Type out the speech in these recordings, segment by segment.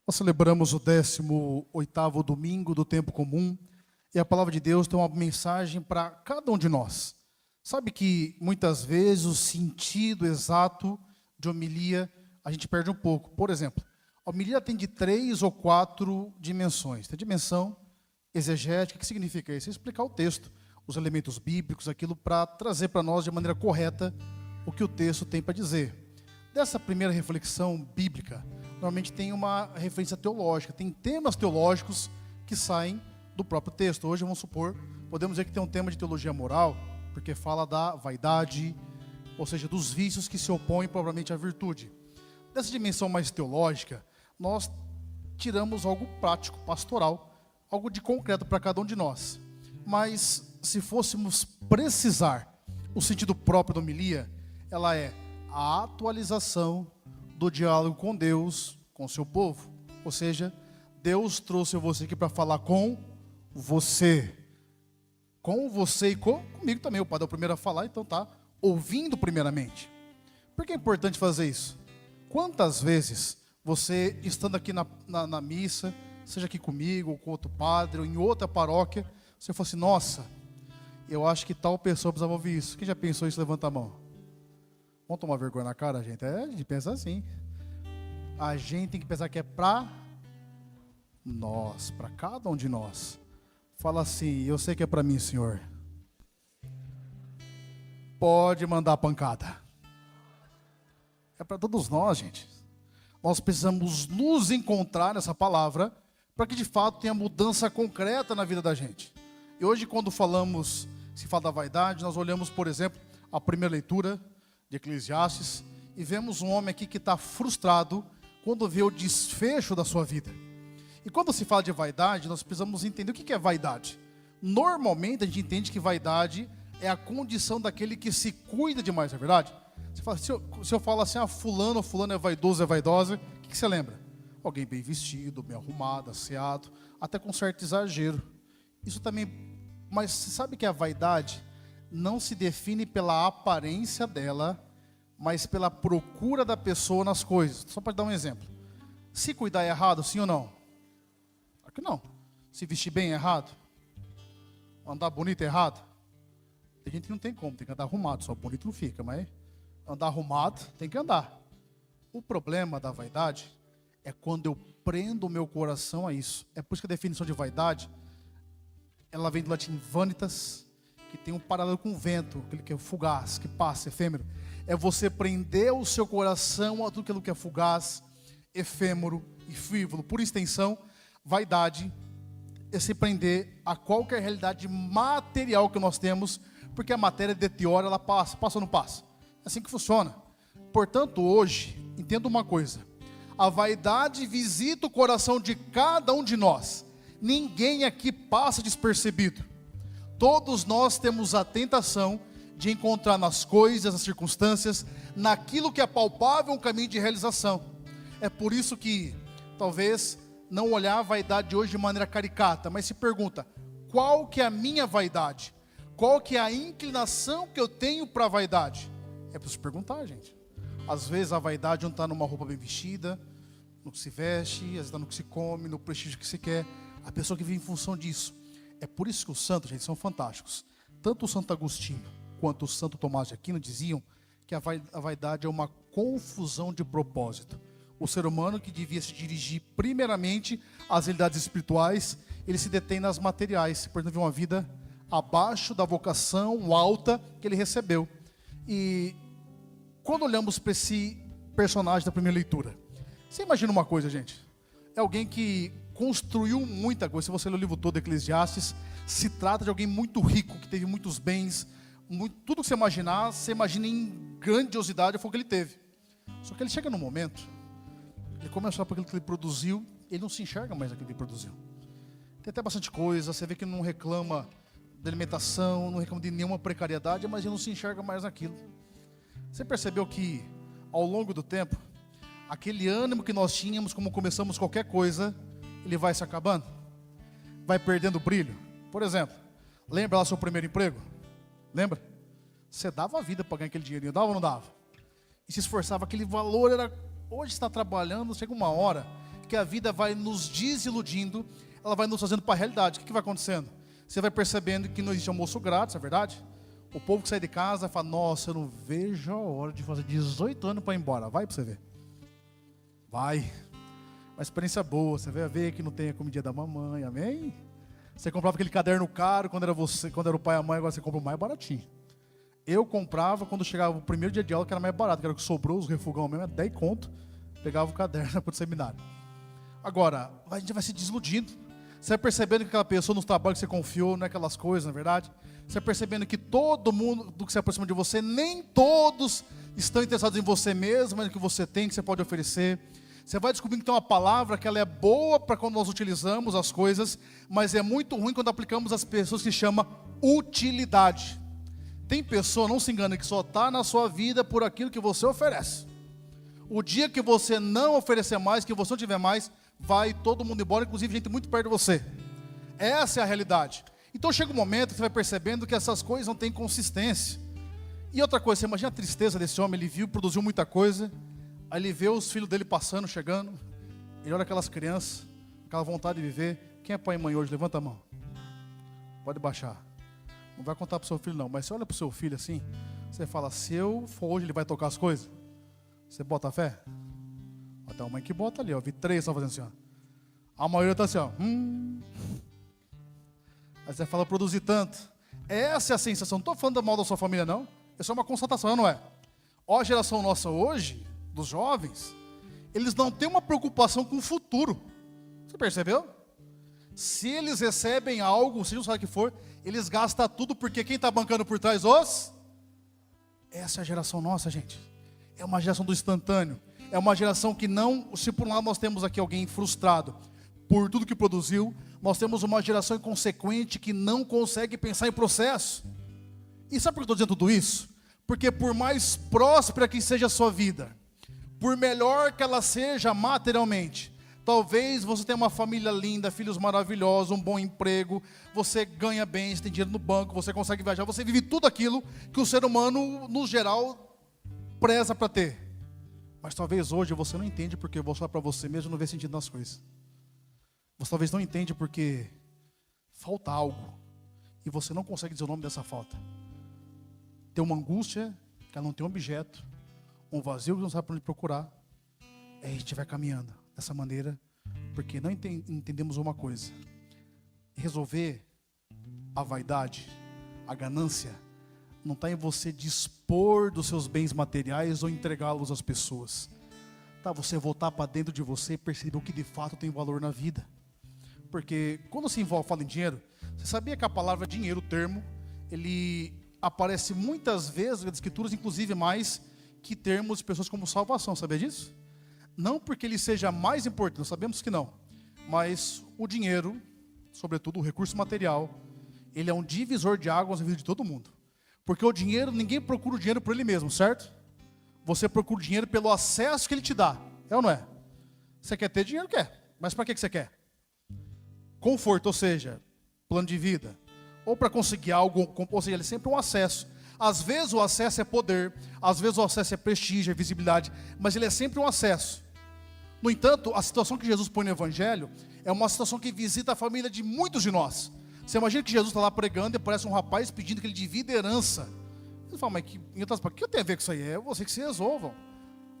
Nós celebramos o 18º domingo do tempo comum e a palavra de Deus tem uma mensagem para cada um de nós. Sabe que muitas vezes o sentido exato de homilia a gente perde um pouco. Por exemplo, a homilia tem de 3 ou 4 dimensões. Tem a dimensão exegética. O que significa isso? É explicar o texto, os elementos bíblicos, aquilo para trazer para nós de maneira correta o que o texto tem para dizer. Dessa primeira reflexão bíblica, normalmente tem uma referência teológica, tem temas teológicos que saem do próprio texto. Hoje, vamos supor, podemos dizer que tem um tema de teologia moral, porque fala da vaidade, ou seja, dos vícios que se opõem propriamente à virtude. Dessa dimensão mais teológica, nós tiramos algo prático, pastoral, algo de concreto para cada um de nós. Mas, se fôssemos precisar o sentido próprio da homilia, ela é a atualização do diálogo com Deus, com o seu povo. Ou seja, Deus trouxe você aqui para falar com você. Com você e comigo também. O Padre é o primeiro a falar, então tá ouvindo primeiramente. Por que é importante fazer isso? Quantas vezes você, estando aqui na missa, seja aqui comigo, ou com outro padre, ou em outra paróquia, você fala assim, nossa, eu acho que tal pessoa precisava ouvir isso. Quem já pensou isso, levanta a mão. Vamos tomar vergonha na cara, gente? A gente pensa assim. A gente tem que pensar que é para nós, para cada um de nós. Fala assim, eu sei que é para mim, Senhor. Pode mandar a pancada. É para todos nós, gente. Nós precisamos nos encontrar nessa palavra para que de fato tenha mudança concreta na vida da gente. E hoje, quando se fala da vaidade, nós olhamos, por exemplo, a primeira leitura de Eclesiastes e vemos um homem aqui que está frustrado quando vê o desfecho da sua vida. E quando se fala de vaidade, nós precisamos entender o que é vaidade. Normalmente a gente entende que vaidade é a condição daquele que se cuida demais, é verdade? Você fala, se eu falo assim, fulano ou fulano é vaidoso, é vaidosa, o que você lembra? Alguém bem vestido, bem arrumado, asseado, até com certo exagero. Isso também, mas você sabe que a vaidade não se define pela aparência dela, mas pela procura da pessoa nas coisas. Só para dar um exemplo. Se cuidar é errado, sim ou não? Claro que não. Se vestir bem é errado? Andar bonito é errado? Tem gente que não tem como, tem que andar arrumado, só bonito não fica, mas andar arrumado tem que andar. O problema da vaidade é quando eu prendo o meu coração a isso. É por isso que a definição de vaidade, ela vem do latim vanitas, que tem um paralelo com o vento, aquele que é fugaz, que passa, efêmero. É você prender o seu coração a tudo aquilo que é fugaz, efêmero e frívolo. Por extensão, vaidade é se prender a qualquer realidade material que nós temos, porque a matéria deteriora, ela passa ou não passa? É assim que funciona. Portanto, hoje, entenda uma coisa, a vaidade visita o coração de cada um de nós. Ninguém aqui passa despercebido. Todos nós temos a tentação de encontrar nas coisas, nas circunstâncias, naquilo que é palpável um caminho de realização. É por isso que, talvez, não olhar a vaidade de hoje de maneira caricata, mas se pergunta, qual que é a minha vaidade? Qual que é a inclinação que eu tenho para a vaidade? É para se perguntar, gente. Às vezes a vaidade não está numa roupa bem vestida, no que se veste, às vezes está no que se come, no prestígio que se quer. A pessoa que vive em função disso. É por isso que os santos, gente, são fantásticos. Tanto o Santo Agostinho quanto o Santo Tomás de Aquino diziam que a vaidade é uma confusão de propósito. O ser humano que devia se dirigir primeiramente às realidades espirituais, ele se detém nas materiais, por exemplo, uma vida abaixo da vocação alta que ele recebeu. E quando olhamos para esse personagem da primeira leitura, você imagina uma coisa, gente, é alguém que construiu muita coisa. Se você ler o livro todo, Eclesiastes, se trata de alguém muito rico, que teve muitos bens, tudo que você imaginar, você imagina em grandiosidade, foi o que ele teve. Só que ele chega num momento, ele começa a olhar para aquilo que ele produziu, ele não se enxerga mais naquilo que ele produziu. Tem até bastante coisa, você vê que ele não reclama de alimentação, não reclama de nenhuma precariedade, mas ele não se enxerga mais naquilo. Você percebeu que, ao longo do tempo, aquele ânimo que nós tínhamos, como começamos qualquer coisa, ele vai se acabando, vai perdendo o brilho. Por exemplo, lembra lá seu primeiro emprego? Lembra? Você dava a vida para ganhar aquele dinheirinho, dava ou não dava? E se esforçava, aquele valor era, hoje está trabalhando, chega uma hora que a vida vai nos desiludindo, ela vai nos fazendo para a realidade. O que vai acontecendo? Você vai percebendo que não existe almoço grátis, é verdade? O povo que sai de casa fala, nossa, eu não vejo a hora de fazer 18 anos para ir embora. Vai para você ver. Vai. Uma experiência boa, você vai ver que não tem a comidinha da mamãe, amém? Você comprava aquele caderno caro quando era você, quando era o pai e a mãe, agora você compra o mais baratinho. Eu comprava quando chegava o primeiro dia de aula, que era mais barato, que era o que sobrou, os refugão mesmo, 10 conto, pegava o caderno para o seminário. Agora, a gente vai se desiludindo. Você vai percebendo que aquela pessoa nos trabalhos que você confiou, não é aquelas coisas, na verdade. Você vai percebendo que todo mundo do que se aproxima de você, nem todos estão interessados em você mesmo, mas no que você tem, que você pode oferecer. Você vai descobrindo que tem uma palavra que ela é boa para quando nós utilizamos as coisas, mas é muito ruim quando aplicamos as pessoas, que chama utilidade. Tem pessoa, não se engane, que só está na sua vida por aquilo que você oferece. O dia que você não oferecer mais, que você não tiver mais, vai todo mundo embora, inclusive gente muito perto de você. Essa é a realidade. Então chega um momento que você vai percebendo que essas coisas não têm consistência. E outra coisa, você imagina a tristeza desse homem, ele viu, produziu muita coisa, aí ele vê os filhos dele passando, chegando, ele olha aquelas crianças, aquela vontade de viver. Quem é pai e mãe hoje? Levanta a mão. Pode baixar. Não vai contar para o seu filho não, mas você olha para o seu filho assim, você fala, se eu for hoje, ele vai tocar as coisas? Você bota fé? Até a mãe que bota ali, ó. Vi 3 estão fazendo assim, ó. A maioria está assim, ó. Aí você fala, produzir tanto. Essa é a sensação. Não estou falando mal da sua família, não. Isso é uma constatação, não é? Ó, a geração nossa hoje, dos jovens, eles não têm uma preocupação com o futuro. Você percebeu? Se eles recebem algo, se não sabe o que for, eles gastam tudo, porque quem está bancando por trás Essa é a geração nossa, gente. É uma geração do instantâneo. É uma geração que não, se por um lado nós temos aqui alguém frustrado por tudo que produziu, nós temos uma geração inconsequente que não consegue pensar em processo. E sabe por que eu estou dizendo tudo isso? Porque por mais próspera que seja a sua vida, por melhor que ela seja materialmente, talvez você tenha uma família linda, filhos maravilhosos, um bom emprego, você ganha bem, você tem dinheiro no banco, você consegue viajar, você vive tudo aquilo que o ser humano, no geral, preza para ter. Mas talvez hoje você não entende porque você olha para você mesmo e não vê sentido nas coisas. Você talvez não entende porque falta algo e você não consegue dizer o nome dessa falta. Tem uma angústia que ela não tem um objeto, um vazio que não sabe para onde procurar. Aí a gente vai caminhando dessa maneira porque não entendemos uma coisa. Resolver a vaidade, a ganância, não está em você dispor dos seus bens materiais ou entregá-los às pessoas. Tá, você voltar para dentro de você e perceber o que de fato tem valor na vida. Porque quando se fala em dinheiro, você sabia que a palavra dinheiro, o termo, ele aparece muitas vezes nas escrituras, inclusive mais que termos de pessoas como salvação, sabia disso? Não porque ele seja mais importante, sabemos que não. Mas o dinheiro, sobretudo o recurso material, ele é um divisor de águas na vida de todo mundo. Porque o dinheiro, ninguém procura o dinheiro por ele mesmo, certo? Você procura o dinheiro pelo acesso que ele te dá, é ou não é? Você quer ter dinheiro? Quer. Mas para que você quer? Conforto, ou seja, plano de vida. Ou para conseguir algo, ou seja, ele é sempre um acesso. Às vezes o acesso é poder, às vezes o acesso é prestígio, é visibilidade, mas ele é sempre um acesso. No entanto, a situação que Jesus põe no Evangelho é uma situação que visita a família de muitos de nós. Você imagina que Jesus está lá pregando e aparece um rapaz pedindo que ele divida herança. Ele fala, mas em outras palavras, o que eu tenho a ver com isso aí? É você que se resolvam.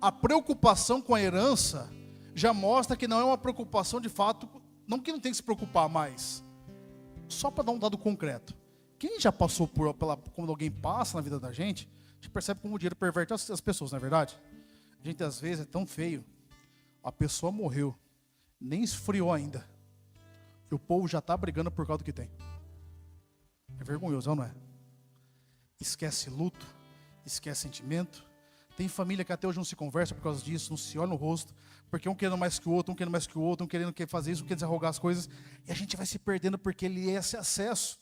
A preocupação com a herança já mostra que não é uma preocupação de fato, não que não tem que se preocupar mais. Só para dar um dado concreto. Quem já passou quando alguém passa na vida da gente, a gente percebe como o dinheiro perverte as pessoas, não é verdade? A gente às vezes é tão feio. A pessoa morreu, nem esfriou ainda. E o povo já está brigando por causa do que tem. É vergonhoso, não é? Esquece luto, esquece sentimento. Tem família que até hoje não se conversa por causa disso, não se olha no rosto, porque um querendo mais que o outro, um querendo mais que o outro, um querendo fazer isso, um querendo desarrogar as coisas, e a gente vai se perdendo porque ele é esse acesso.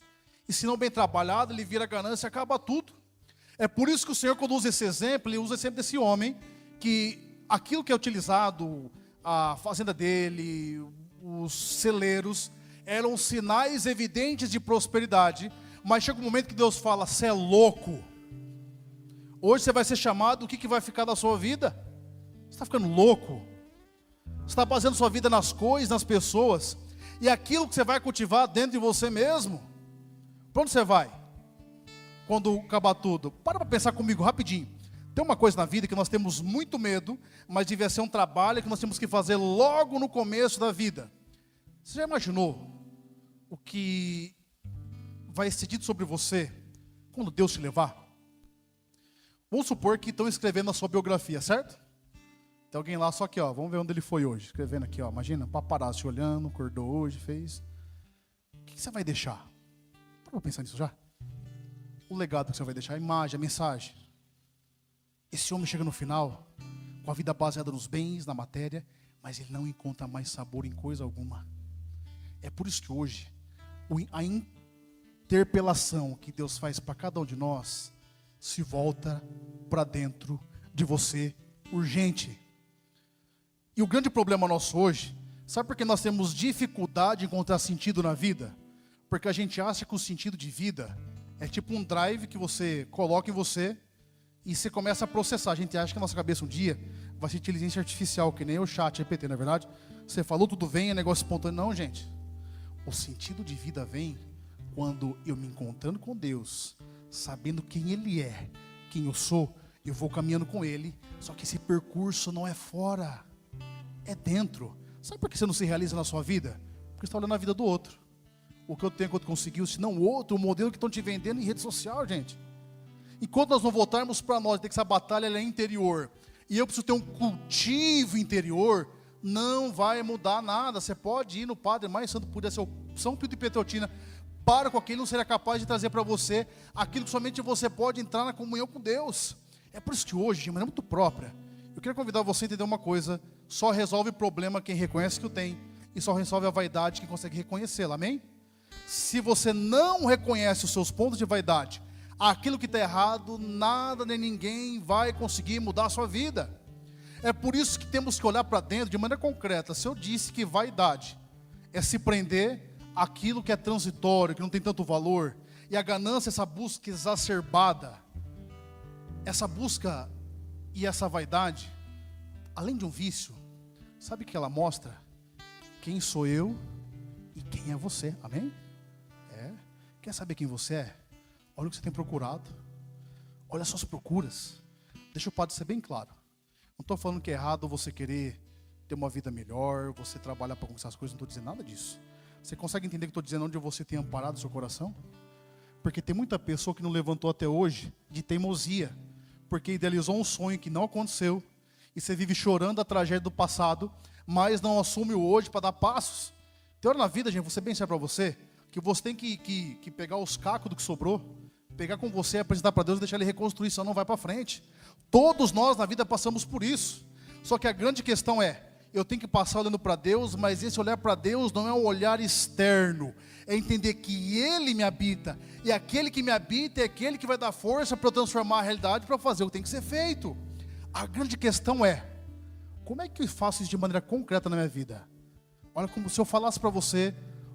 E se não bem trabalhado, ele vira ganância e acaba tudo. É por isso que o Senhor, quando usa esse exemplo, ele usa sempre desse homem, que aquilo que é utilizado, a fazenda dele, os celeiros, eram sinais evidentes de prosperidade, mas chega um momento que Deus fala, você é louco. Hoje você vai ser chamado, o que vai ficar da sua vida? Você está ficando louco? Você está baseando sua vida nas coisas, nas pessoas, e aquilo que você vai cultivar dentro de você mesmo. Para onde você vai? Quando acabar tudo. Para pensar comigo rapidinho. Tem uma coisa na vida que nós temos muito medo, mas devia ser um trabalho que nós temos que fazer logo no começo da vida. Você já imaginou o que vai ser dito sobre você quando Deus te levar? Vamos supor que estão escrevendo a sua biografia, certo? Tem alguém lá, só que, ó, vamos ver onde ele foi hoje. Escrevendo aqui, ó, imagina, paparazzi olhando, acordou hoje, fez. O que você vai deixar? Para pensar nisso já? O legado que você vai deixar, a imagem, a mensagem. Esse homem chega no final, com a vida baseada nos bens, na matéria, mas ele não encontra mais sabor em coisa alguma. É por isso que hoje, a interpelação que Deus faz para cada um de nós, se volta para dentro de você, urgente. E o grande problema nosso hoje, sabe por que nós temos dificuldade em encontrar sentido na vida? Porque a gente acha que o sentido de vida é tipo um drive que você coloca em você e você começa a processar. A gente acha que a nossa cabeça um dia vai ser inteligência artificial, que nem o chat GPT, não é verdade? Você falou, tudo vem, é negócio espontâneo. Não, gente. O sentido de vida vem quando eu me encontrando com Deus, sabendo quem Ele é, quem eu sou, eu vou caminhando com Ele. Só que esse percurso não é fora, é dentro. Sabe por que você não se realiza na sua vida? Porque você está olhando a vida do outro. O que eu tenho, quanto conseguiu, se não o outro, o modelo que estão te vendendo em rede social, gente. Enquanto nós não voltarmos para nós, tem que essa batalha ela é interior. E eu preciso ter um cultivo interior, não vai mudar nada. Você pode ir no Padre mais santo, podia ser o São Pio de Pietrelcina, para com aquele não seria capaz de trazer para você aquilo que somente você pode entrar na comunhão com Deus. É por isso que hoje, de maneira muito própria, eu quero convidar você a entender uma coisa: só resolve problema quem reconhece que o tem, e só resolve a vaidade quem consegue reconhecê-la, amém? Se você não reconhece os seus pontos de vaidade, aquilo que está errado, nada nem ninguém vai conseguir mudar a sua vida. É por isso que temos que olhar para dentro de maneira concreta. Se eu disse que vaidade é se prender àquilo que é transitório, que não tem tanto valor, e a ganância, essa busca exacerbada, essa busca e essa vaidade, além de um vício, sabe o que ela mostra? Quem sou eu e quem é você, amém? Quer saber quem você é? Olha o que você tem procurado. Olha as suas procuras. Deixa o padre ser bem claro. Não estou falando que é errado você querer ter uma vida melhor, você trabalhar para conquistar as coisas, não estou dizendo nada disso. Você consegue entender que estou dizendo onde você tem amparado o seu coração? Porque tem muita pessoa que não levantou até hoje de teimosia, porque idealizou um sonho que não aconteceu, e você vive chorando a tragédia do passado, mas não assume o hoje para dar passos. Tem hora na vida, gente, vou ser bem sério para você, que você tem que pegar os cacos do que sobrou, pegar com você, apresentar para Deus e deixar Ele reconstruir, senão não vai para frente. Todos nós na vida passamos por isso. Só que a grande questão é, eu tenho que passar olhando para Deus, mas esse olhar para Deus não é um olhar externo, é entender que Ele me habita, e aquele que me habita é aquele que vai dar força para eu transformar a realidade, para fazer o que tem que ser feito. A grande questão é, como é que eu faço isso de maneira concreta na minha vida? Olha, como se eu falasse para você,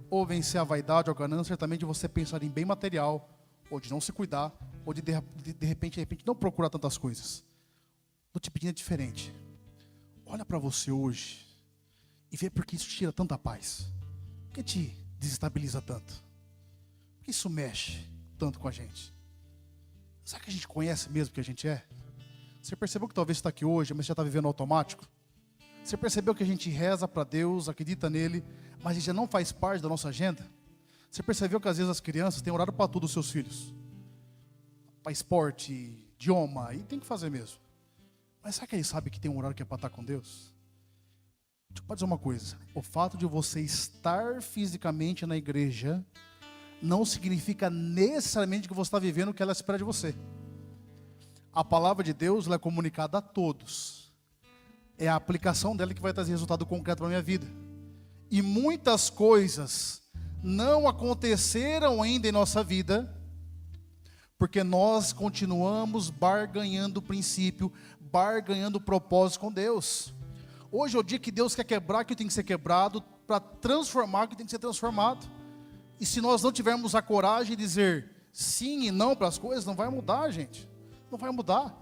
ou vencer a vaidade, ou a ganância, certamente você pensaria em bem material, ou de não se cuidar, ou de repente não procurar tantas coisas. Estou te pedindo diferente. Olha para você hoje e vê por que isso tira tanta paz. Por que te desestabiliza tanto? Por que isso mexe tanto com a gente? Será que a gente conhece mesmo o que a gente é? Você percebeu que talvez você está aqui hoje, mas já está vivendo automático? Você percebeu que a gente reza para Deus, acredita nele, mas ele já não faz parte da nossa agenda? Você percebeu que às vezes as crianças têm horário para tudo, os seus filhos? Para esporte, idioma, e tem que fazer mesmo. Mas será que ele sabe que tem um horário que é para estar com Deus? Deixa eu dizer uma coisa. O fato de você estar fisicamente na igreja não significa necessariamente que você está vivendo o que ela espera de você. A palavra de Deus ela é comunicada a todos. É a aplicação dela que vai trazer resultado concreto para a minha vida. E muitas coisas não aconteceram ainda em nossa vida, porque nós continuamos barganhando o princípio, barganhando o propósito com Deus. Hoje é o dia que Deus quer quebrar o que tem que ser quebrado, para transformar o que tem que ser transformado. E se nós não tivermos a coragem de dizer sim e não para as coisas, não vai mudar, gente. Não vai mudar.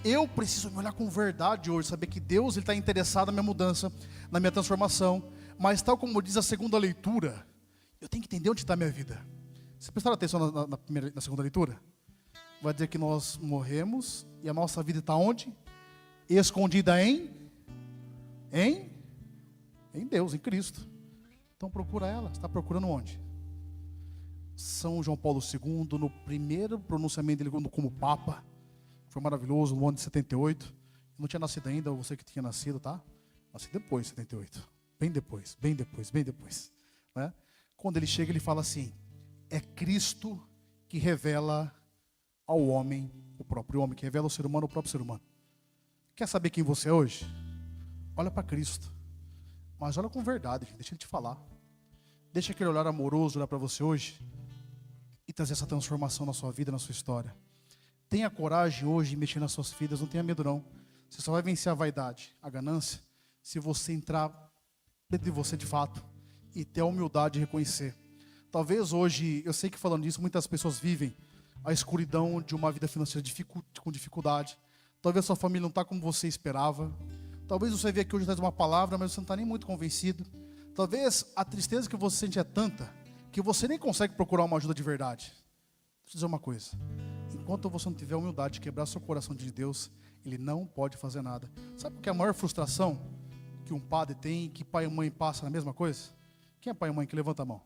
Eu preciso me olhar com verdade hoje, saber que Deus está interessado na minha mudança, na minha transformação. Mas tal como diz a segunda leitura, eu tenho que entender onde está a minha vida. Vocês prestaram atenção na segunda leitura? Vai dizer que nós morremos e a nossa vida está onde? Escondida em Deus, em Cristo. Então procura ela. Você está procurando onde? São João Paulo II, no primeiro pronunciamento dele como Papa, foi maravilhoso, no ano de 78. Eu não tinha nascido ainda, você que tinha nascido, tá? Nasci depois de 78. Bem depois. Né? Quando ele chega, ele fala assim: é Cristo que revela ao homem, o próprio homem, que revela ao ser humano, o próprio ser humano. Quer saber quem você é hoje? Olha para Cristo. Mas olha com verdade, deixa ele te falar. Deixa aquele olhar amoroso olhar para você hoje e trazer essa transformação na sua vida, na sua história. Tenha coragem hoje de mexer nas suas vidas, não tenha medo não. Você só vai vencer a vaidade, a ganância, se você entrar dentro de você de fato e ter a humildade de reconhecer. Talvez hoje, eu sei que falando disso, muitas pessoas vivem a escuridão de uma vida financeira com dificuldade. Talvez sua família não está como você esperava. Talvez você veja aqui hoje traz uma palavra, mas você não está nem muito convencido. Talvez a tristeza que você sente é tanta que você nem consegue procurar uma ajuda de verdade. Deixa eu dizer uma coisa. Enquanto você não tiver a humildade de quebrar seu coração de Deus, Ele não pode fazer nada. Sabe o que é a maior frustração que um padre tem, que pai e mãe passam na mesma coisa? Quem é pai e mãe que levanta a mão?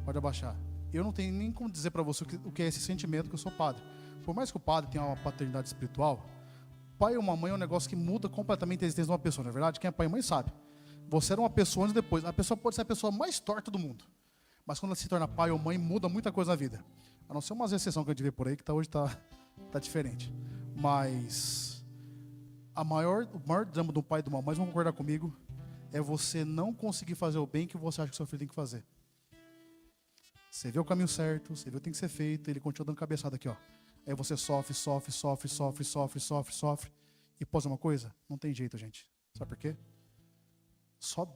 Pode abaixar. Eu não tenho nem como dizer para você o que é esse sentimento, que eu sou padre. Por mais que o padre tenha uma paternidade espiritual, pai ou uma mãe é um negócio que muda completamente a existência de uma pessoa, não é verdade? Quem é pai e mãe sabe. Você era uma pessoa antes e depois. A pessoa pode ser a pessoa mais torta do mundo, mas quando ela se torna pai ou mãe, muda muita coisa na vida. A não ser umas exceções que a gente vê por aí, que hoje tá diferente. Mas o maior drama do pai e de uma mãe, vão concordar comigo, é você não conseguir fazer o bem que você acha que seu filho tem que fazer. Você vê o caminho certo, você vê o que tem que ser feito, ele continua dando cabeçada aqui, ó. Aí você sofre. E pode uma coisa? Não tem jeito, gente. Sabe por quê?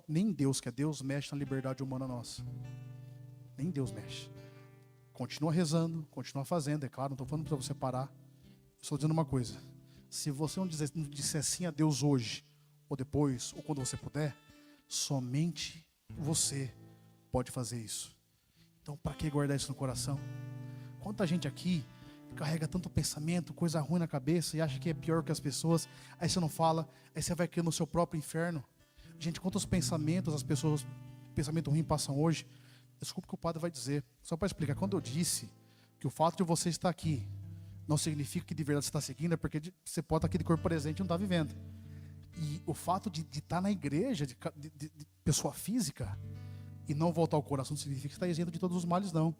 Nem Deus, que é Deus, mexe na liberdade humana nossa. Nem Deus mexe. Continua rezando, continua fazendo, é claro, não estou falando para você parar. Estou dizendo uma coisa. Se você não disser sim a Deus hoje, ou depois, ou quando você puder, somente você pode fazer isso. Então, para que guardar isso no coração? Quanta gente aqui carrega tanto pensamento, coisa ruim na cabeça e acha que é pior que as pessoas, aí você não fala, aí você vai criando o seu próprio inferno. Gente, quantos pensamentos as pessoas, pensamento ruim passam hoje? Desculpa o que o padre vai dizer, só para explicar, quando eu disse que o fato de você estar aqui não significa que de verdade você está seguindo, é porque você pode estar aqui de corpo presente e não está vivendo. E o fato de estar na igreja, de pessoa física, e não voltar ao coração, não significa que está isento de todos os males, não.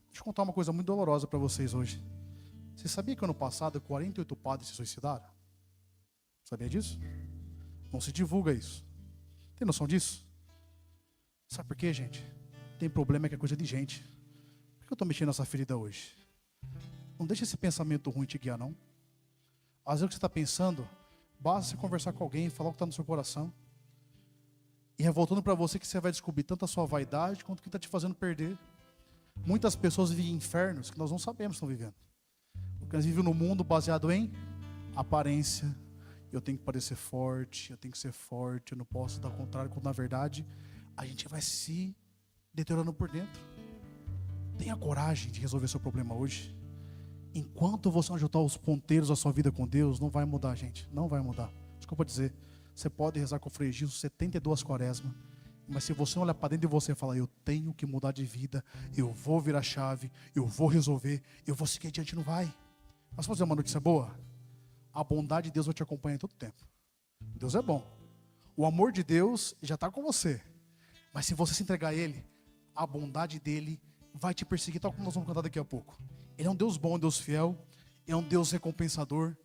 Deixa eu contar uma coisa muito dolorosa para vocês hoje. Você sabia que ano passado 48 padres se suicidaram? Sabia disso? Não se divulga isso. Tem noção disso? Sabe por quê, gente? Tem problema que é coisa de gente. Por que eu estou mexendo nessa ferida hoje? Não deixa esse pensamento ruim te guiar, não. Às vezes o que você está pensando, basta você conversar com alguém, falar o que está no seu coração. E é voltando para você que você vai descobrir tanto a sua vaidade quanto o que está te fazendo perder. Muitas pessoas vivem infernos que nós não sabemos que estão vivendo. Porque nós vivemos no mundo baseado em aparência. Eu tenho que parecer forte, eu tenho que ser forte, eu não posso dar o contrário, quando na verdade a gente vai se deteriorando por dentro. Tenha coragem de resolver seu problema hoje. Enquanto você não ajustar os ponteiros da sua vida com Deus, não vai mudar, gente. Não vai mudar. Desculpa dizer. Você pode rezar com o Frei Gilson 72 quaresmas, mas se você não olhar para dentro de você e falar, eu tenho que mudar de vida, eu vou virar chave, eu vou resolver, eu vou seguir adiante, não vai. Mas vamos dizer uma notícia boa? A bondade de Deus vai te acompanhar em todo tempo. Deus é bom. O amor de Deus já está com você. Mas se você se entregar a Ele, a bondade dEle vai te perseguir, tal como nós vamos cantar daqui a pouco. Ele é um Deus bom, um Deus fiel, é um Deus recompensador,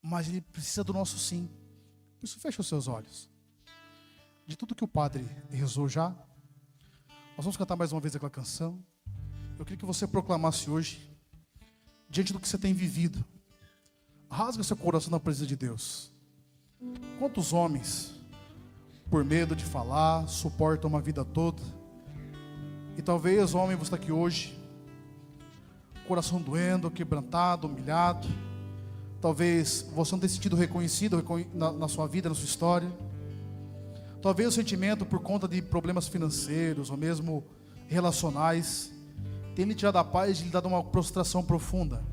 mas Ele precisa do nosso sim. Por isso fecha os seus olhos. De tudo que o padre rezou já, nós vamos cantar mais uma vez aquela canção. Eu queria que você proclamasse hoje, diante do que você tem vivido, rasga seu coração na presença de Deus. Quantos homens, por medo de falar, suportam uma vida toda, e talvez o homem você está aqui hoje, coração doendo, quebrantado, humilhado. Talvez você não tenha sentido reconhecido na sua vida, na sua história. Talvez o sentimento por conta de problemas financeiros ou mesmo relacionais tenha lhe tirado a paz e lhe dado uma prostração profunda.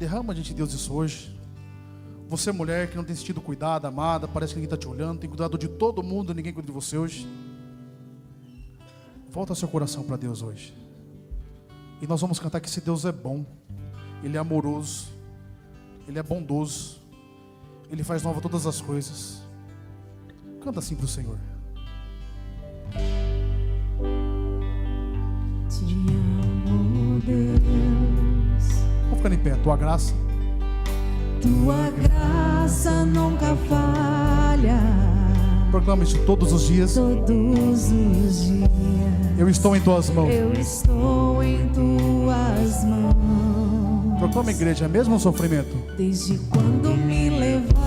Derrama diante de Deus isso hoje. Você, mulher que não tem sentido cuidada, amada, parece que ninguém está te olhando, tem cuidado de todo mundo, ninguém cuida de você hoje. Volta seu coração para Deus hoje. E nós vamos cantar que esse Deus é bom, Ele é amoroso, Ele é bondoso, Ele faz nova todas as coisas. Canta assim para o Senhor. Te amo, Deus. Vamos ficar em pé. Tua graça. Tua graça nunca falha. Proclama isso todos os dias. Todos os dias. Eu estou em tuas mãos. Eu estou em tuas mãos. Proclama, igreja, mesmo no sofrimento. Desde quando me levanto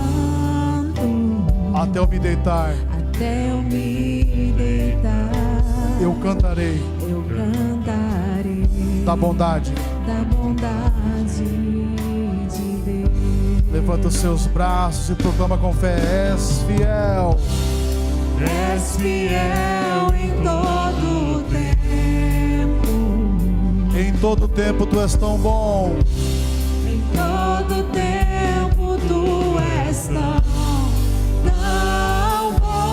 até eu me deitar. Até eu me deitar. Eu cantarei. Eu cantarei da bondade. Da bondade de Deus. Levanta os seus braços e proclama com fé: és fiel. És fiel em todo o tempo. Em todo tempo tu és tão bom. Em todo tempo tu és tão bom.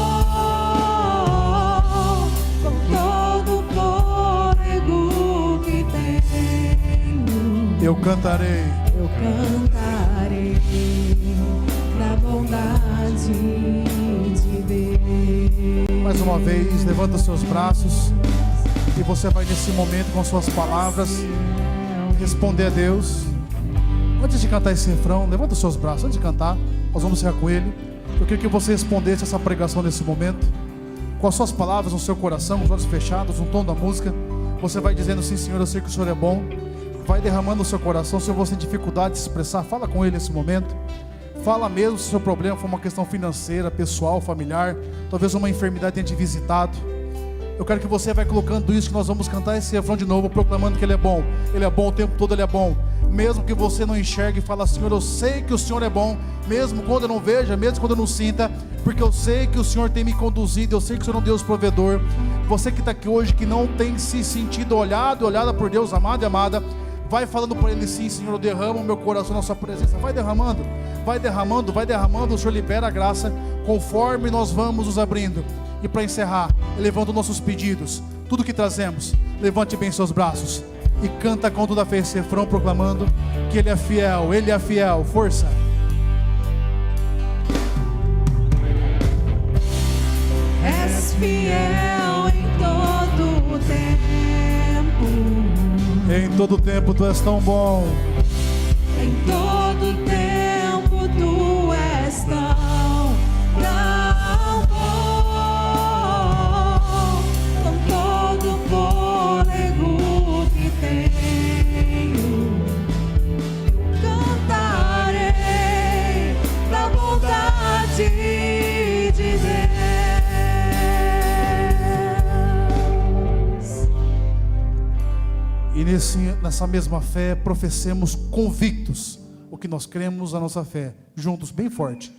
Com todo o fôlego que tenho, eu cantarei. Eu cantarei da bondade de Deus. Mais uma vez, levanta os seus braços e você vai nesse momento com suas palavras responder a Deus. Antes de cantar esse refrão, levanta os seus braços. Antes de cantar, nós vamos encerrar com ele. Eu queria que você respondesse essa pregação nesse momento com as suas palavras no seu coração, com os olhos fechados, no tom da música. Você vai dizendo: sim, Senhor, eu sei que o Senhor é bom. Vai derramando no seu coração. Se você tem dificuldade de se expressar, fala com Ele nesse momento. Fala mesmo se o seu problema for uma questão financeira, pessoal, familiar, talvez uma enfermidade tenha te visitado. Eu quero que você vai colocando isso, que nós vamos cantar esse refrão de novo, proclamando que Ele é bom o tempo todo, Ele é bom. Mesmo que você não enxergue, fala: Senhor, eu sei que o Senhor é bom, mesmo quando eu não veja, mesmo quando eu não sinta, porque eu sei que o Senhor tem me conduzido, eu sei que o Senhor é um Deus provedor. Você que está aqui hoje, que não tem se sentido olhado e olhada por Deus, amado e amada, vai falando para Ele: sim, Senhor, eu derramo o meu coração na sua presença. Vai derramando, vai derramando, vai derramando. O Senhor libera a graça conforme nós vamos nos abrindo. E para encerrar, elevando nossos pedidos, tudo que trazemos, levante bem seus braços e canta com toda a fé esse refrão, proclamando que Ele é fiel, Ele é fiel. Força! És fiel em todo o tempo. Em todo tempo tu és tão bom. Em todo tempo tu és tão bom. Com todo o fôlego que tenho, cantarei da bondade de Deus. E nessa mesma fé, professemos convictos o que nós cremos, a nossa fé, juntos, bem forte.